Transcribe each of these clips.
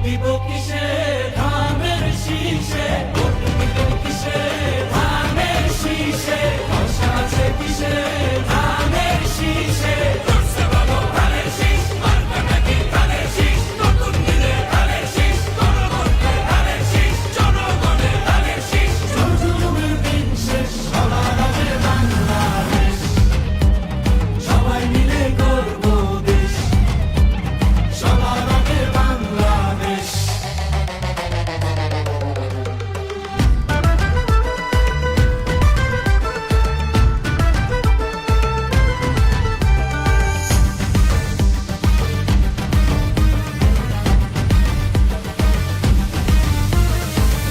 দিব কিসে ধানের শীষে, ভোট দিব কিসে ধানের শীষে, আশা আছে কিসে ধানের শীষে। জোরসে বলো ধানের শীষ, মার্কা নাকি ধানের শীষ, নতুন দিনে ধানের শীষ, গণভোটে ধানের শীষ, জনগণে ধানের শীষ। জুলুমের দিন শেষ, সবার আগে বাংলাদেশ, সবাই মিলে করব দেশ, সবার আগে বাংলাদেশ।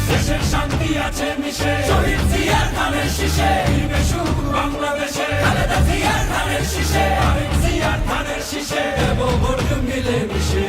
দেশের শান্তি আছে মিশে, শহীদ জিয়ার ধানের শীষে, ফিরবে সুখ বাংলাদেশে, খালেদা জিয়ার ধানের শীষে, আরেক জিয়ার ধানের শীষে, দেব ভোট মিলে মিশে।